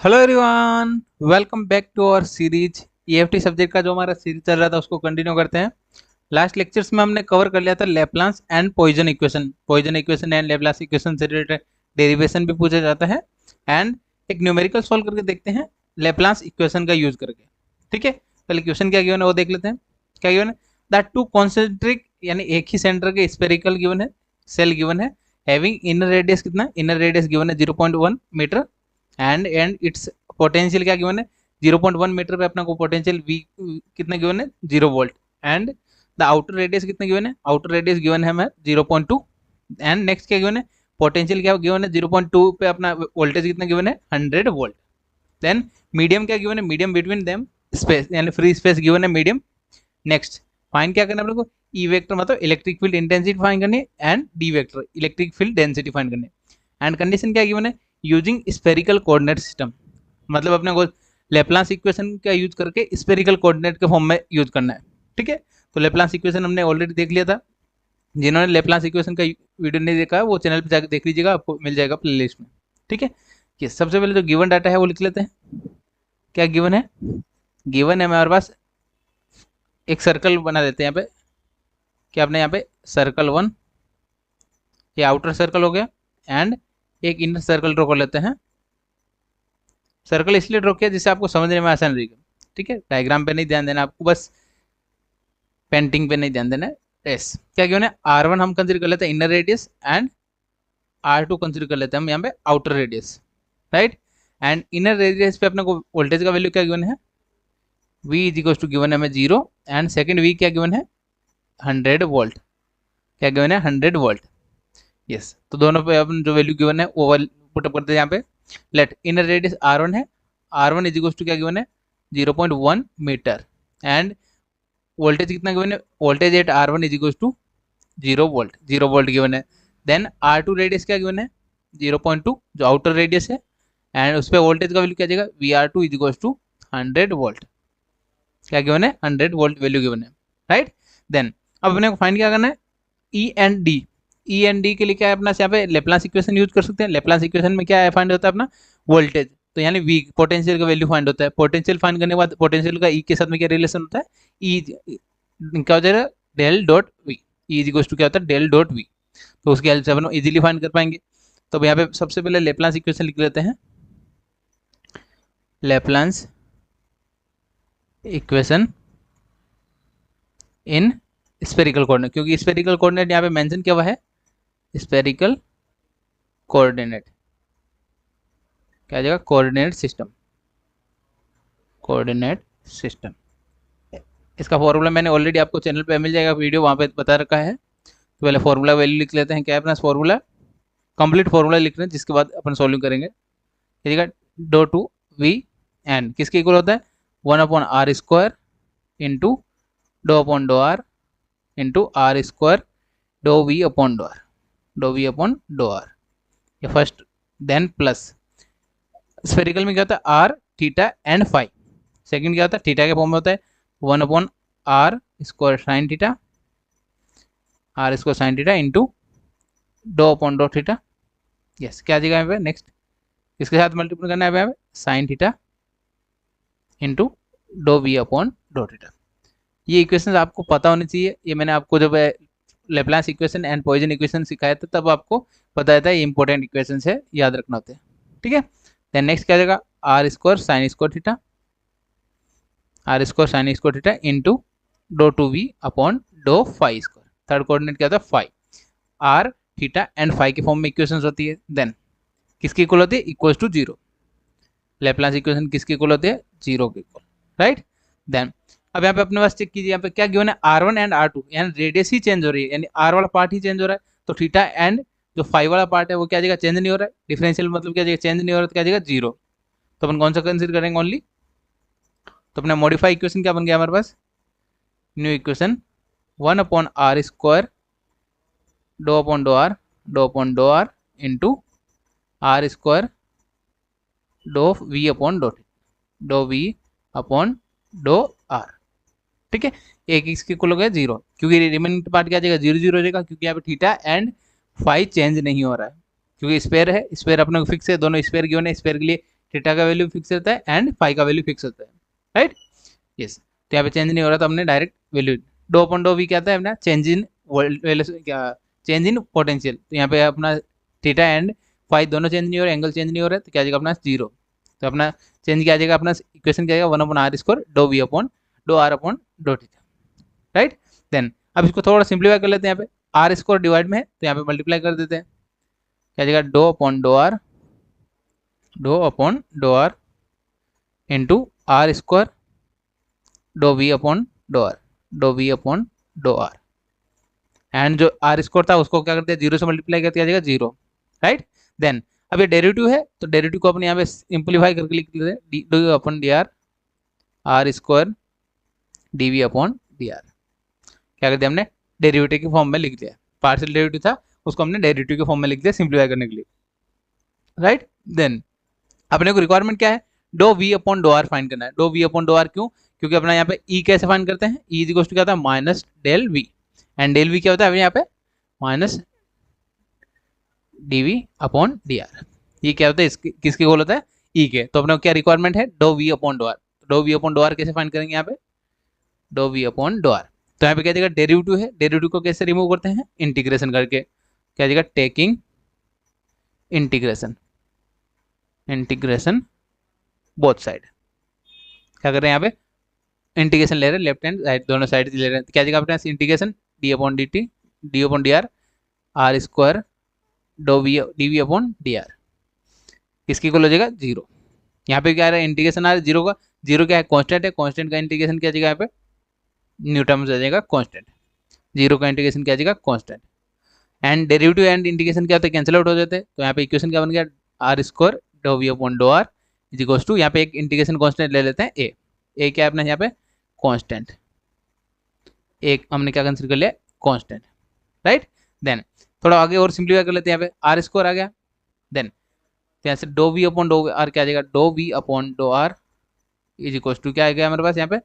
Hello everyone, welcome back to our series. EFT subject का जो हमारा सीरीज चल रहा था उसको कंटिन्यू करते हैं। लास्ट लेक्चर्स में हमने कवर कर लिया था Laplace and Poisson equation and Laplace equation से रिलेटेड डेरिवेशन भी पूछा जाता है। एंड एक न्यूमेरिकल सॉल्व करके देखते हैं लेप्लास इक्वेशन का यूज करके। ठीक है, पहले क्वेश्चन क्या गिवन है वो देख लेते हैं। क्या गिवन है? दैट टू कॉन्सेंट्रिक यानी एक ही सेंटर के स्पेरिकल गिवन है, सेल गिवन है, हैविंग इनर रेडियस कितना, इनर रेडियस गिवन है 0.1 मीटर एंड इट्स पोटेंशियल क्या गिवन है 0.1 मीटर पे अपना को पोटेंशियल वी कितना गिवन है 0 volt. And the outer radius कितना गिवन है, आउटर रेडियस गिवन है हमें 0.2। एंड नेक्स्ट क्या गिवन है, पोटेंशियल क्या गिवन है 0.2 पे अपना वोल्टेज कितना गिवन है 100 वोल्ट। देन मीडियम क्या गिवन है, मीडियम बिटवीन देम स्पेस यानी फ्री स्पेस गिवन है मीडियम। नेक्स्ट फाइंड क्या करना है अपने को, ई वेक्टर मतलब इलेक्ट्रिक फील्ड इंटेंसिटी फाइंड करनी है and D vector electric field density find करनी है। एंड कंडीशन क्या गिवन है, यूजिंग स्पेरिकल कोऑर्डिनेट सिस्टम, मतलब अपने को लेप्लास इक्वेशन का यूज करके स्पेरिकल कोऑर्डिनेट के फॉर्म में यूज करना है। ठीक है, तो लेप्लास इक्वेशन हमने ऑलरेडी देख लिया था। जिन्होंने लेप्लास इक्वेशन का वीडियो नहीं देखा है वो चैनल पे जाकर देख लीजिएगा, आपको मिल जाएगा प्लेलिस्ट में। ठीक है, ये सबसे पहले जो गिवन डाटा है वो लिख लेते हैं। क्या गिवन है, गिवन है हमारे पास एक सर्कल बना देते हैं यहाँ पे। क्या आपने यहाँ पे सर्कल 1, ये आउटर सर्कल हो गया एंड एक इनर सर्कल ड्रॉ कर लेते हैं। सर्कल इसलिए ड्रॉ किया जिससे आपको समझने में आसान रहेगा। ठीक है, डायग्राम पे नहीं ध्यान देना आपको, बस पेंटिंग पे नहीं ध्यान देना है। एस क्या क्यों है, R1 हम कंसिडर कर लेते हैं inner radius and R2 consider कर लेते हैं हम यहाँ पे outer radius, right. And inner radius पे अपने को वोल्टेज का वैल्यू क्या गिवन है, V is equal to given है हमें 0 एंड सेकेंड V क्या गिवन है 100 वोल्ट। क्या गिवन है 100 वोल्ट। यस, तो दोनों पे अपन जो वैल्यू गिवन है वो पुटअप करते हैं यहाँ पे। लेट इनर रेडियस R1 है, R1 इज इक्वल टू क्या गिवन है 0.1 मीटर एंड वोल्टेज कितना गिवन है, voltage at R1 is equal to 0 volt, 0 volt given है। देन R2 रेडियस क्या गिवन है 0.2 जो आउटर रेडियस है एंड उस पर वोल्टेज का वैल्यू क्या जाएगा VR2 is equal to 100 volt. क्या गिवन है 100 वोल्ट वैल्यू गिवन है, राइट। देन अब अपने को फाइंड क्या करना है, E and D. E and D के लिए क्या है अपना यहाँ पे लेप्लास इक्वेशन यूज कर सकते हैं। लेप्लास इक्वेशन में क्या है फाइंड होता है अपना वोल्टेज, तो यानी वी पोटेंशियल का वैल्यू फाइंड होता है। पोटेंशियल फाइंड करने के बाद पोटेंशियल का ई के साथ में क्या रिलेशन होता है, ई क्या हो जाएगा del dot V, E is equal to क्या होता है डेल डॉट वी। तो उसकी हेल्प से अपन इजीली फाइंड कर पाएंगे। तो यहाँ पे सबसे पहले लेप्लास इक्वेशन लिख लेते हैं, Laplace equation in spherical coordinate, क्योंकि स्पेरिकल कोऑर्डिनेट यहाँ पे मेंशन क्या हुआ है, स्पेरिकल कोऑर्डिनेट क्या जाएगा कोऑर्डिनेट सिस्टम, कोऑर्डिनेट सिस्टम। इसका फॉर्मूला मैंने ऑलरेडी आपको चैनल पे मिल जाएगा, वीडियो वहाँ पे बता रखा है। तो पहले फॉर्मूला वैल्यू लिख लेते हैं। क्या है अपना फॉर्मूला, कंप्लीट फॉर्मूला लिख रहे हैं जिसके बाद अपन सॉल्व करेंगे। ठीक है, डो टू वी एन किसके इक्वल होता है 1/r² इंटू डो/r इंटू r² डो v/r, डो v/r ये फर्स्ट। देन प्लस स्फेरिकल में क्या होता है R theta and phi. Second क्या होता है थीटा के फॉर्म में होता है 1/r² sine theta, r² sine theta into do theta. Yes, क्या जगह यहाँ पे नेक्स्ट इसके साथ मल्टीप्लाई करना है यहाँ पे साइन थीटा इंटू डो v/डो थीटा। ये इक्वेशन आपको पता होनी चाहिए। ये मैंने आपको जब Laplace equation and Poisson equation सिखाया था तब आपको बताया था ये इंपॉर्टेंट इक्वेशन है, याद रखना होते हैं। ठीक है, देन नेक्स्ट क्या जाएगा r² साइन² थीटा, r² साइन² थीटा इंटू डो टू v/डो फाई स्क्वायर। थर्ड कोऑर्डिनेट क्या होता है phi, r theta and phi के फॉर्म में इक्वेशन होती है। देन किसकी इक्वल होती है इक्वल टू 0, लेप्लास इक्वेशन किसकी इक्वल होती है 0 के इक्वल, राइट। देन अब यहाँ पे अपने पास चेक कीजिए, यहाँ पे क्या गिवन है R1 एंड R2 यानी रेडियस ही चेंज हो रही है, यानी R वाला पार्ट ही चेंज हो रहा है। तो थीटा एंड जो फाई वाला पार्ट है वो क्या जगह चेंज नहीं हो रहा है, डिफरेंशियल मतलब क्या जगह चेंज नहीं हो रहा है, तो क्या जगह 0। तो अपन कौन सा कंसिडर करेंगे ओनली, तो अपना मॉडिफाई इक्वेशन क्या बन गया हमारे पास, न्यू इक्वेशन 1/r² डो/r इंटू r² डो v/डो r। ठीक है, एक इसके इक्वल हो गया 0, क्योंकि रिमेनिंग पार्ट क्या जाएगा 0 0 हो जाएगा, क्योंकि यहाँ पे थीटा एंड फाई चेंज नहीं हो रहा है, क्योंकि स्पेयर है, स्पेयर अपने को फिक्स है, दोनों स्पेयर गिवन है, स्पेयर के लिए थीटा का वैल्यू फिक्स रहता है एंड फाई का वैल्यू फिक्स रहता है, राइट। यस, तो यहाँ पे चेंज नहीं हो रहा तो हमने direct value do upon do V क्या आता है अपना चेंज इन क्या चेंज इन पोटेंशियल। तो यहाँ पे अपना थीटा एंड फाई दोनों चेंज नहीं हो रहे, एंगल चेंज नहीं हो रहा है, तो क्या आ जाएगा अपना जीरो। तो अपना चेंज क्या आ जाएगा, अपना इक्वेशन क्या आएगा 1/r² do V upon do R upon do theta, right. Then अब इसको थोड़ा सिंप्लीफाई कर लेते हैं। यहाँ पे आर स्क्वायर डिवाइड में है तो यहाँ पे मल्टीप्लाई कर देते हैं, क्या आ जाएगा do upon do R into R square do V upon do R and जो आर स्क्वायर था उसको क्या करते हैं जीरो से मल्टीप्लाई करके आ जाएगा जीरो, राइट। देन अब ये डेरिवेटिव है तो डेरिवेटिव को अपने यहाँ पे सिंप्लीफाई करके लिख लेते हैं D upon D R square D V upon D R. क्या करते हैं हमने डेरिवेटिव के फॉर्म में लिख दिया, पार्शियल डेरिवेटिव था उसको हमने डेरिवेटिव के फॉर्म में लिख दिया सिंप्लीफाई करने के लिए, राइट। देन अपने को रिक्वायरमेंट क्या है, do V upon do R find करना है। Do V upon do R क्यों, क्योंकि अपना यहाँ पे ई कैसे फाइंड करते हैं, ई इक्वल टू क्या होता है minus del V and del V क्या होता है यहाँ पे minus D V upon D R. ये क्या होता है किसके गोल होता है ई के। तो अपने को क्या रिक्वायरमेंट है do V upon do R. Do V upon do R कैसे फाइंड करेंगे यहाँ पे do V upon do R. तो यहाँ पे क्या देगा डेरिवेटिव है, डेरिवेटिव को कैसे रिमूव करते हैं इंटीग्रेशन करके, क्या देगा टेकिंग इंटीग्रेशन बोथ साइड। क्या कर रहे हैं यहाँ पे इंटीग्रेशन ले रहे हैं लेफ्ट हैंड साइड दोनों साइड ले रहे हैं, क्या देगा अपने integration D upon D T D upon D R square D V upon D R किसकी इक्वल हो जाएगा जीरो। यहाँ पे क्या आ रहा है इंटीग्रेशन आ रहा है जीरो का, जीरो क्या है कांस्टेंट है, कांस्टेंट का इंटीग्रेशन क्या जाएगा यहाँ पे न्यूटन में जाएगा कांस्टेंट, जीरो का इंटीग्रेशन क्या जाएगा constant and derivative and integration क्या होता है कैंसिल आउट हो जाते हैं। तो यहाँ पे इक्वेशन क्या बन गया R square do V upon do R is equals to यहाँ पे एक इंटीग्रेशन कांस्टेंट ले लेते हैं ए क्या है अपना यहाँ पे कांस्टेंट, एक हमने क्या कंसिडर कर लिया कांस्टेंट, राइट। देन थोड़ा आगे और सिंप्लीफाई कर लेते हैं, यहाँ पे आर स्क्वायर आ गया। देन यहाँ से do V upon do R क्या आ जाएगा do V upon do R is equals to क्या आ गया हमारे पास यहाँ पे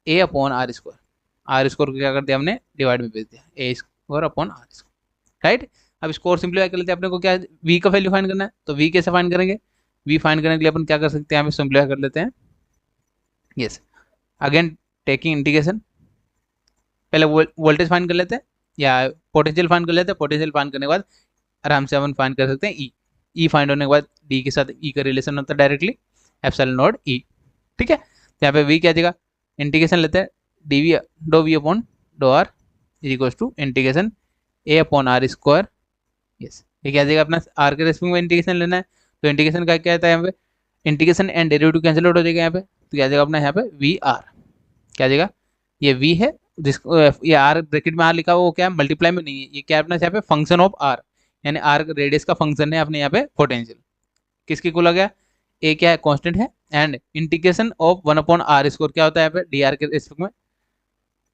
ए अपॉन आर स्क्वायर को क्या कर दिया हमने डिवाइड में भेज दिया A square upon R square, right. अब इसको और सिंप्लीफाई कर लेते हैं, अपने को क्या वी का वैल्यू फाइंड करना है। तो वी कैसे फाइंड करेंगे, वी फाइंड करने के लिए अपन क्या कर सकते हैं यहाँ पे सिंप्लीफाई कर लेते हैं। यस अगेन टेकिंग इंटीग्रेशन, पहले वोल्टेज फाइंड कर लेते हैं या पोटेंशियल फाइंड कर लेते हैं। पोटेंशियल फाइंड करने के बाद आराम से अपन फाइंड कर सकते हैं ई फाइंड होने के बाद डी के साथ ई का रिलेशन होता है डायरेक्टली एप्सिलॉन नॉट ई, ठीक है। तो यहाँ पे वी क्या जाएगा इंटीग्रेशन लेते हैं D V do V upon do R is equals to integration A upon R square. Yes ये क्या जाएगा अपना आर के रेस्पेक्ट में इंटीग्रेशन लेना है। तो इंटीग्रेशन का क्या आता है यहाँ पे integration and derivative cancel out हो जाएगा यहाँ पे, तो क्या जाएगा अपना यहाँ पे वी आर क्या जाएगा ये वी है जिसको ये आर ब्रैकेट में आर लिखा हुआ वो क्या है मल्टीप्लाई में नहीं है, ये क्या है अपना यहाँ पे फंक्शन ऑफ आर यानी आर रेडियस का फंक्शन है अपने यहाँ पे पोटेंशियल किसकी को लगा ए क्या है कांस्टेंट है and integration of 1/r square क्या होता है यहाँ पे डी आर के रेस्पेक्ट में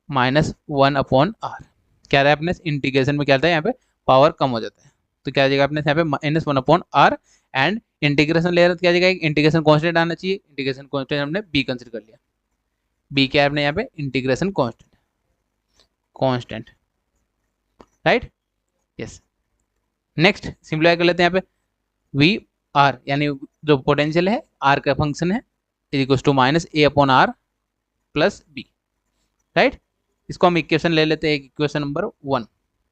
-1/r क्या रहा है अपने इंटीग्रेशन में क्या आता है यहाँ पे पावर कम हो जाता है। तो क्या जाएगा अपने यहाँ पे -1/r एंड इंटीग्रेशन ले रहे क्या जाएगा इंटीग्रेशन कांस्टेंट आना चाहिए। इंटीग्रेशन कांस्टेंट हमने बी कंसिडर कर लिया, बी क्या है अपने यहाँ पे integration constant, right. Yes next simplify कर लेते हैं यहाँ पे वी आर यानी जो पोटेंशियल है आर का फंक्शन है is equal to -a/r plus B, right. इसको हम इक्वेशन ले लेते हैं इक्वेशन नंबर 1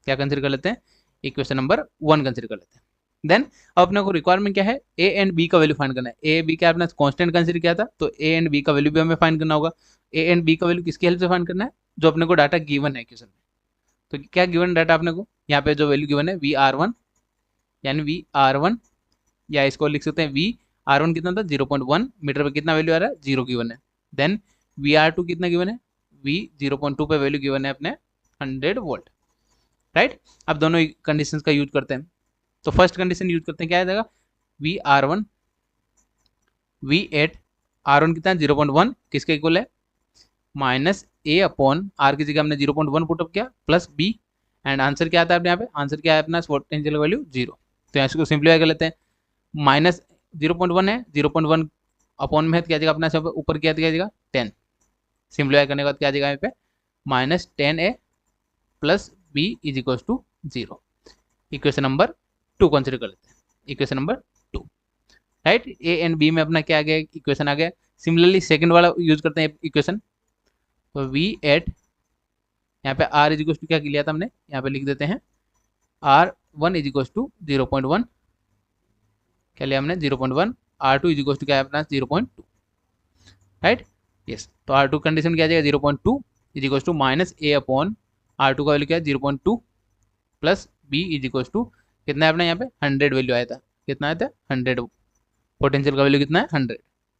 क्या कंसिडर कर लेते हैं इक्वेशन नंबर 1 कंसिडर कर लेते हैं। देन अपने को रिक्वायरमेंट क्या है ए एंड बी का वैल्यू फाइंड करना है। ए बी क्या अपना कांस्टेंट कंसिडर किया था तो ए एंड बी का वैल्यू भी हमें फाइंड करना होगा। ए एंड बी का वैल्यू किसकी हेल्प से फाइंड करना है जो अपने को डाटा गिवन है इक्वेशन में। तो क्या गिवन डाटा अपने को यहाँ पे जो वैल्यू गिवन है वी आर वन या इसको लिख सकते हैं वी आर वन कितना था 0.1 मीटर पे कितना वैल्यू आ रहा है 0 गिवन है। देन वी आर टू कितना गिवन है वी 0.2 पे वैल्यू गिवन है अपने 100 वोल्ट, राइट। अब दोनों कंडीशंस का यूज करते हैं। तो फर्स्ट कंडीशन यूज करते हैं क्या आ जाएगा वी आर वन कितना 0.1 किसके इक्वल है -a/r की जगह हमने 0.1 पुटअप किया प्लस b एंड आंसर क्या आता है अपने यहाँ पे आंसर क्या है अपना पोटेंशियल वैल्यू 0। तो इसको सिंप्लीफाई कर लेते हैं -0.1 है 0.1 अपॉन में क्या जाएगा अपना सब ऊपर क्या जाएगा 10 सिंप्लीफाई करने के बाद क्या जाएगा यहाँ पे -10a plus b is equal to 0। Equation number 2 consider कर लेते हैं equation number 2, right. A and B में अपना क्या आ गया, इक्वेशन आ गया। सिमिलरली सेकंड वाला यूज करते हैं इक्वेशन, तो वी एट, यहाँ पे आर इज इक्वल टू क्या लिया था हमने, यहाँ पे लिख देते हैं R one is equal to 0.1, क्या लिया हमने 0.1, R two is equal to क्या है अपना 0.2, राइट। यस, तो आर टू कंडीशन क्या आ जाएगा 0.2 is equal to minus A upon R two का वैल्यू क्या है 0.2 plus B is equal to कितना है अपना यहाँ पे 100 वैल्यू आया था, कितना आया था 100, पोटेंशियल का वैल्यू कितना है 100,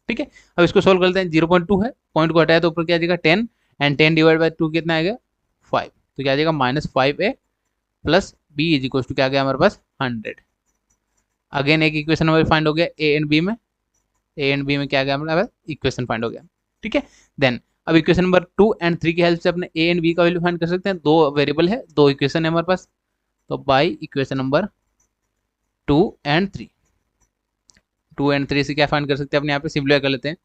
ठीक है। अब इसको सोल्व करते हैं, 0.2 है, पॉइंट को हटाया तो ऊपर क्या आ जाएगा 10, एंड 10 डिवाइड बाई 2 कितना आएगा 5, तो क्या आ जाएगा -5a plus B is equal to क्या आ गया हमारे पास 100। अगेन एक इक्वेशन हमारे फाइंड हो गया ए एंड बी में, ए एंड बी में क्या आ गया हमारे पास इक्वेशन फाइंड हो गया, ठीक है। देन अब इक्वेशन नंबर 2 एंड 3 की हेल्प से अपने ए एंड बी का वैल्यू फाइंड कर सकते हैं। दो वेरिएबल है, दो इक्वेशन है हमारे पास, तो by equation number 2 and 3, 2 and 3 से क्या फाइंड कर सकते हैं अपने यहाँ पे सिंप्लीफाई कर लेते हैं,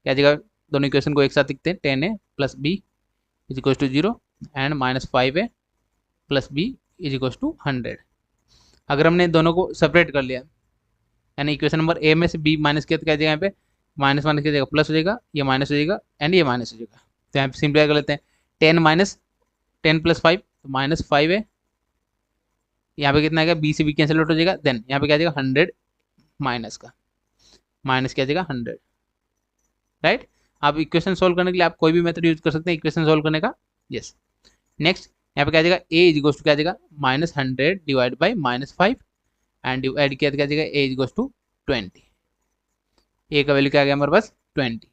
क्या जगह दोनों इक्वेशन को एक साथ लिखते हैं, 10a plus B is equal to 0 and -5a plus B is equal to 100। अगर हमने दोनों को सेपरेट कर लिया, यानी इक्वेशन नंबर ए में से बी माइनस किया तो क्या जाएगा यहाँ पे माइनस माइनस की जगह प्लस हो जाएगा, ये माइनस हो जाएगा एंड ये माइनस हो जाएगा, तो यहाँ पे सिंप्लीफाई कर लेते हैं 10 माइनस 10 प्लस 5 तो -5 है, यहाँ पे कितना आएगा बी से बी कैंसिल आउट हो जाएगा, देन यहाँ पे क्या जाएगा 100 माइनस का माइनस क्या जाएगा 100, राइट। आप इक्वेशन सोल्व करने के लिए आप कोई भी मेथड यूज कर सकते हैं इक्वेशन सोल्व करने का। यस, नेक्स्ट यहाँ पे क्या जाएगा ए इज इक्वल टू क्या जाएगा -100 डिवाइड बाई -5 एंड डिवाइड किया तो क्या जाएगा ए इज इक्वल टू 20, ए का वैल्यू क्या आ गया हमारे पास 20।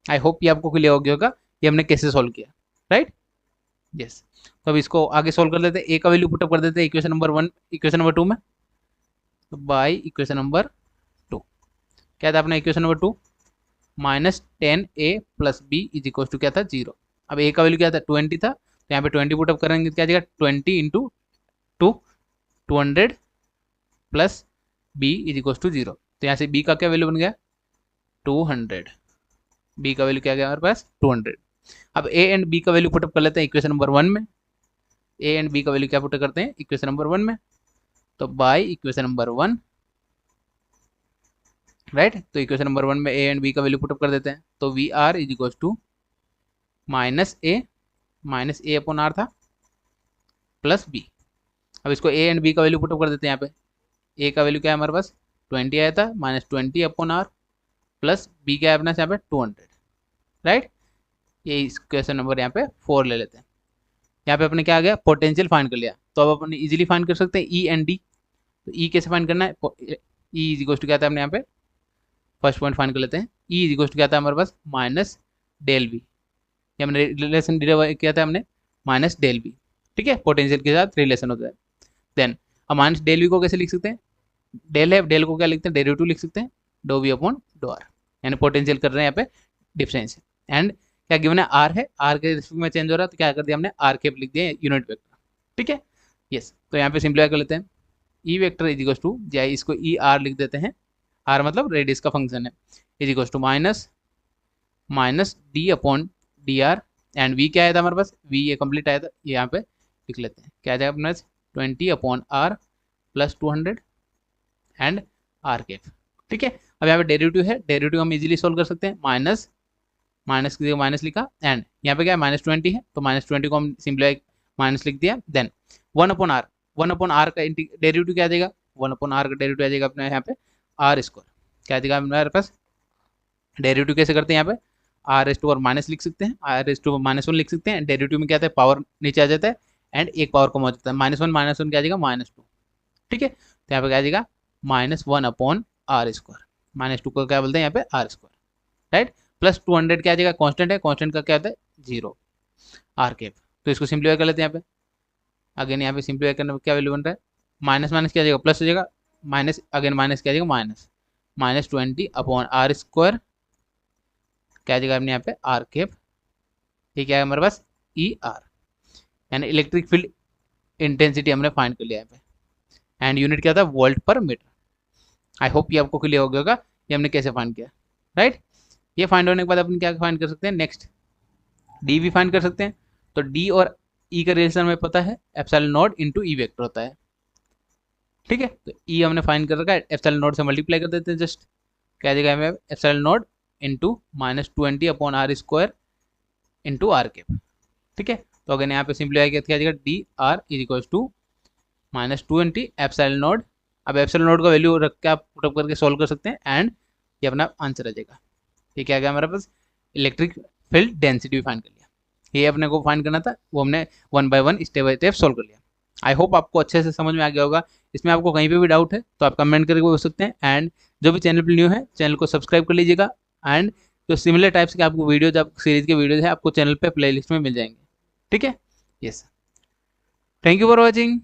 आई होप ये आपको क्लियर हो गया होगा ये हमने कैसे सोल्व किया, राइट। यस, तो अब इसको आगे सोल्व कर लेते हैं, ए का वैल्यू पुटअप कर देते हैं इक्वेशन नंबर 1 इक्वेशन नंबर 2 में, तो बाई इक्वेशन नंबर 2 क्या था अपना equation number 2 -10a plus B is equal to क्या था 0। अब ए का वैल्यू क्या था 20 था, तो यहाँ पे 20 पुटअप करेंगे क्या जाएगा 20 into 2 200 plus B is equal to 0, तो यहाँ से बी का क्या वैल्यू बन गया 200, बी का वैल्यू क्या गया हमारे पास 200। अब ए एंड बी का वैल्यू पुटअप कर लेते हैं इक्वेशन नंबर 1 में, ए एंड बी का वैल्यू क्या पुटअप करते हैं इक्वेशन नंबर 1 में, तो बाई इक्वेशन नंबर 1, राइट। तो इक्वेशन नंबर 1 में ए एंड बी का वैल्यू पुटअप कर देते हैं, तो V R is equal to minus A upon R था प्लस बी। अब इसको ए एंड बी का वैल्यू पुटअप कर देते हैं, यहाँ पे ए का वैल्यू क्या है हमारे पास 20 आया था -20 अपॉन आर प्लस बी क्या है अपना यहाँ पे 200, राइट। ये इस क्वेश्चन नंबर यहाँ पे 4 ले लेते हैं। यहाँ पे अपने क्या आ गया पोटेंशियल फाइंड कर लिया, तो अब अपने इजीली फाइंड कर सकते हैं ई एंड डी। तो ई कैसे फाइंड करना है, ई इज इक्वल टू क्या था अपने यहाँ पे फर्स्ट पॉइंट फाइंड कर लेते हैं, ई इज इक्वल टू क्या था हमारे पास -del v, ये हमने रिलेशन डिराइव किया था हमने -del v, ठीक है, पोटेंशियल के साथ रिलेशन होता है। देन अब -del v को कैसे लिख सकते हैं, डेल है डेल को क्या लिखते हैं डेरिवेटिव लिख सकते हैं do V upon do R, यानी पोटेंशियल कर रहे हैं यहाँ पे डिफरेंस, एंड क्या गिवन है आर के रिस्पेक्ट में चेंज हो रहा है, तो क्या कर दिया हमने आर कैप लिख दिया यूनिट वेक्टर, ठीक है। यस, तो यहाँ पे सिंप्लीफाई कर लेते हैं, E vector is equal to जाए इसको ई आर लिख देते हैं, आर मतलब रेडियस का फंक्शन है, is equal to minus D upon D R, and V क्या आया था हमारे पास वी ये कंप्लीट आया था, ये यहाँ पे लिख लेते हैं क्या जाएगा अपना 20 upon R plus 200 and R cap, ठीक है। अब यहाँ पे डेरिवेटिव है, डेरिवेटिव हम इजीली सोल्व कर सकते हैं, माइनस की जगह माइनस लिखा, एंड यहाँ पे क्या है -20 है, तो -20 को हम सिंपली माइनस लिख दिया, देन 1 अपॉन आर का डेरिवेटिव क्या आ जाएगा 1 अपॉन आर का डेरिवेटिव आ जाएगा अपने यहाँ पे आर स्क्वायर, क्या आ जाएगा हमारे पास डेरिवेटिव कैसे करते हैं यहाँ पे आर एस टू और माइनस लिख सकते हैं, आर एस टू -1 लिख सकते हैं, डेरिवेटिव में क्या आता है पावर नीचे आ जाता है एंड एक पावर कम हो जाता है, -1 क्या आ जाएगा -2, ठीक है। तो यहाँ पे क्या आ जाएगा -1 अपॉन आर स्क्वायर, -2 को क्या बोलते हैं यहाँ पे आर स्क्वायर, राइट, प्लस 200 क्या आ जाएगा कांस्टेंट है, कांस्टेंट का क्या आता है 0 आर कैप, तो इसको सिंप्लीफाई कर लेते हैं यहाँ पे, अगेन यहाँ पे सिंप्लीफाई करने में क्या वैल्यू बन रहा है माइनस माइनस क्या आ जाएगा प्लस हो जाएगा, माइनस अगेन माइनस क्या आ जाएगा -20 अपॉन आर स्क्वायर, क्या आ जाएगा अपने यहाँ पे आर कैप, ये क्या है हमारे पास ई आर, यानी इलेक्ट्रिक फील्ड इंटेंसिटी हमने फाइंड कर लिया यहाँ पे, एंड यूनिट क्या था वोल्ट पर मीटर। आई होप ये आपको क्लियर हो गया होगा ये हमने कैसे फाइंड किया, राइट। ये फाइंड होने के बाद अपन क्या फाइंड कर सकते हैं नेक्स्ट डी भी फाइंड कर सकते हैं, तो डी और ई का रिलेशन हमें पता है epsilon not into E vector होता है, ठीक है। तो ई हमने फाइंड कर रखा है, एप्सिलॉन नॉट से मल्टीप्लाई कर देते हैं जस्ट, क्या आ जाएगा हमें epsilon naught into -20 upon R square into R cap. ठीक है, तो अगर यहाँ पे सिंपलीफाई किया क्या आ जाएगा D R is equal to -20 epsilon naught. अब एप्सिलॉन नॉट का वैल्यू रख के आप पुटअप करके सॉल्व कर सकते हैं एंड ये अपना आंसर आ जाएगा। ठीक है, आ गया हमारे पास इलेक्ट्रिक फील्ड डेंसिटी फाइंड कर लिया। ये अपने को फाइंड करना था, वो हमने 1 by 1 step by step solve कर लिया। आई होप आपको अच्छे से समझ में आ गया होगा। इसमें आपको कहीं पे भी डाउट है तो आप कमेंट करके पूछ सकते हैं एंड जो भी चैनल पर न्यू है चैनल को सब्सक्राइब कर लीजिएगा एंड जो सिमिलर टाइप्स के आपको वीडियोज आप सीरीज के वीडियोज है आपको चैनल पे प्लेलिस्ट में मिल जाएंगे। ठीक है, yes, thank you for watching.